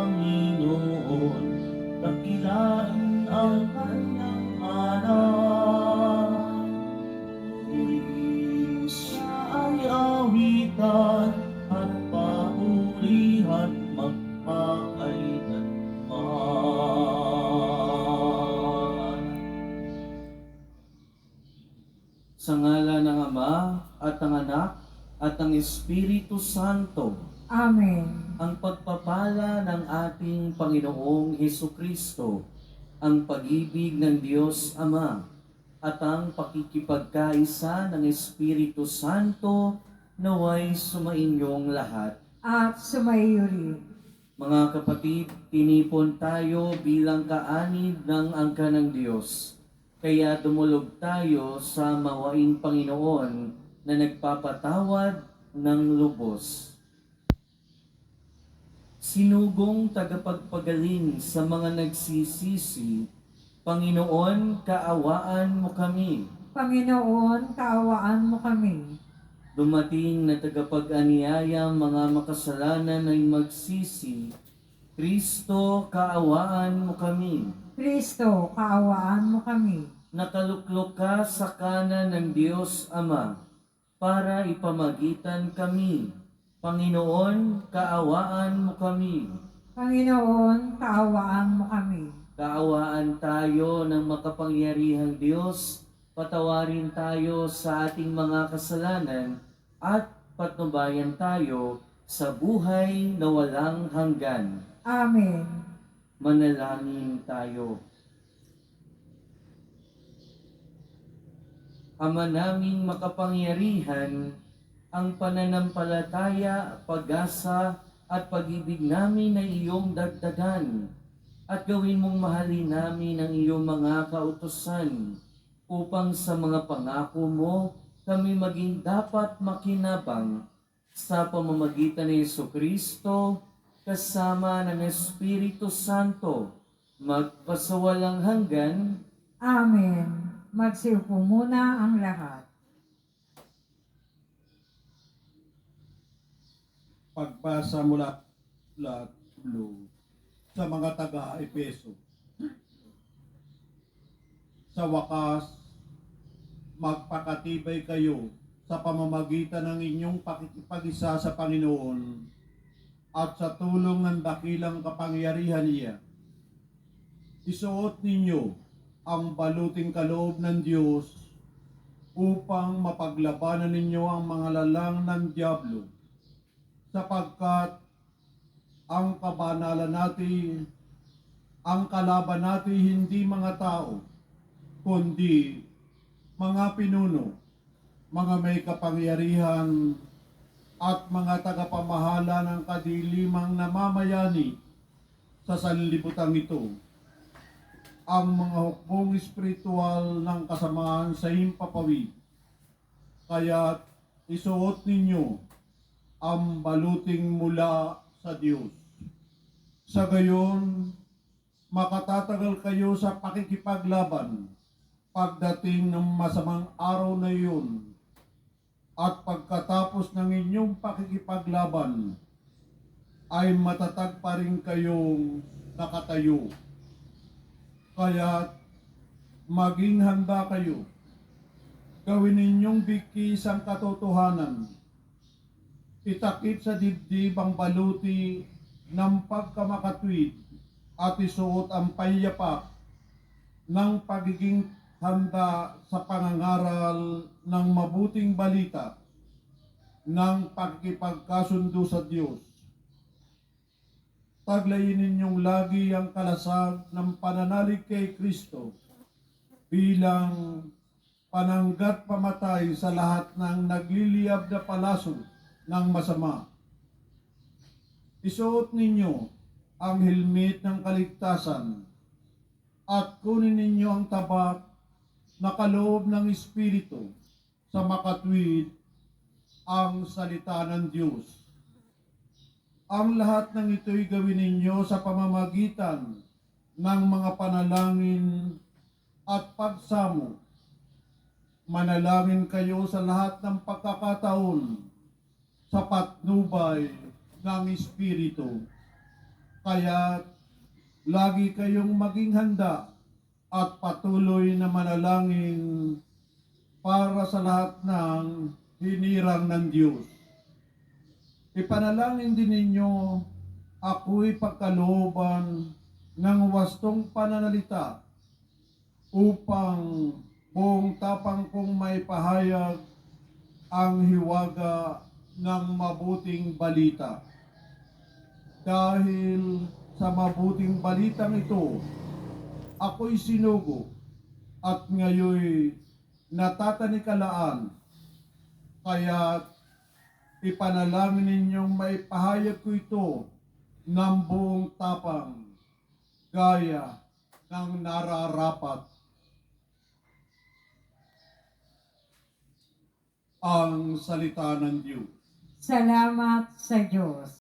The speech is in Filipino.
Panginoon, dakilain ang kanyang anak. Purihin siya ay awitan at papurihan magpakailanman. Sa ngala ng Ama at ng Anak at ng Espiritu Santo. Amen. Ang pagpapala ng ating Panginoong Hesukristo, ang pag-ibig ng Diyos Ama, at ang pakikipagkaisa ng Espiritu Santo naway sumainyong lahat. At sumaiyo rin. Mga kapatid, tinipon tayo bilang kaanib ng angka ng Diyos. Kaya dumulog tayo sa mawaing Panginoon na nagpapatawad ng lubos. Sinugong tagapagpagaling sa mga nagsisisi, Panginoon, kaawaan mo kami. Panginoon, kaawaan mo kami. Dumating na tagapag-aniyaya mga makasalanan ay magsisi, Kristo, kaawaan mo kami. Kristo, kaawaan mo kami. Nakaluklok ka sa kanan ng Diyos Ama para ipamagitan kami. Panginoon, kaawaan mo kami. Panginoon, kaawaan mo kami. Kaawaan tayo ng makapangyarihang Diyos, patawarin tayo sa ating mga kasalanan at patnubayan tayo sa buhay na walang hanggan. Amen. Manalangin tayo. Ama naming makapangyarihan, ang pananampalataya, pag-asa at pag-ibig namin ay iyong dagdagan at gawin mong mahalin namin ang iyong mga kautusan upang sa mga pangako mo kami maging dapat makinabang sa pamamagitan ni Jesucristo kasama ng Espiritu Santo magpasawalang hanggan. Amen. Magsiupo muna ang lahat. Pagbasa mula sa mga taga-Epeso. Sa wakas, magpakatibay kayo sa pamamagitan ng inyong pakikipag-isa sa Panginoon at sa tulong ng dakilang kapangyarihan niya. Isuot ninyo ang baluting kaloob ng Diyos upang mapaglabanan ninyo ang mga lalang ng Diablo, sapagkat ang kabanalan natin, ang kalaban natin hindi mga tao, kundi mga pinuno, mga may kapangyarihan at mga tagapamahala ng kadilimang namamayani sa sanlibutan ito. Ang mga hukbong espiritual ng kasamaan sa himpapawid. Kaya isuot ninyo ang baluting mula sa Diyos. Sa gayon, makatatagal kayo sa pakikipaglaban pagdating ng masamang araw na iyon, at pagkatapos ng inyong pakikipaglaban ay matatag pa rin kayong nakatayo. Kaya maging handa kayo. Gawin ninyong bigkis ang katotohanan. Itakip sa dibdib ang baluti ng pagkamakatwid at isuot ang payapak ng pagiging handa sa pangangaral ng mabuting balita ng pagkipagkasundo sa Diyos. Taglayin ninyong lagi ang kalasag ng pananalig kay Kristo bilang pananggat pamatay sa lahat ng nagliliyab na palaso ng masama. Isuot ninyo ang helmet ng kaligtasan at kunin ninyo ang tabak na kaloob ng Espiritu sa makatwid ang salita ng Diyos. Ang lahat ng ito'y gawin ninyo sa pamamagitan ng mga panalangin at pagsamo. Manalangin kayo sa lahat ng pagkakataon sa patnubay ng Espiritu. Kaya lagi kayong maging handa at patuloy na manalangin para sa lahat ng hinirang ng Diyos. Ipanalangin din ninyo ako'y pagkalooban ng wastong pananalita upang buong tapang kong may pahayag ang hiwaga ng mabuting balita. Dahil sa mabuting balitang ito, ako'y sinugo at ngayon natatanikalaan. Kaya ipanalangin ninyong may pahayag ko ito ng buong tapang, gaya ng nararapat. Ang salita ng Diyos. Salamat sa Diyos.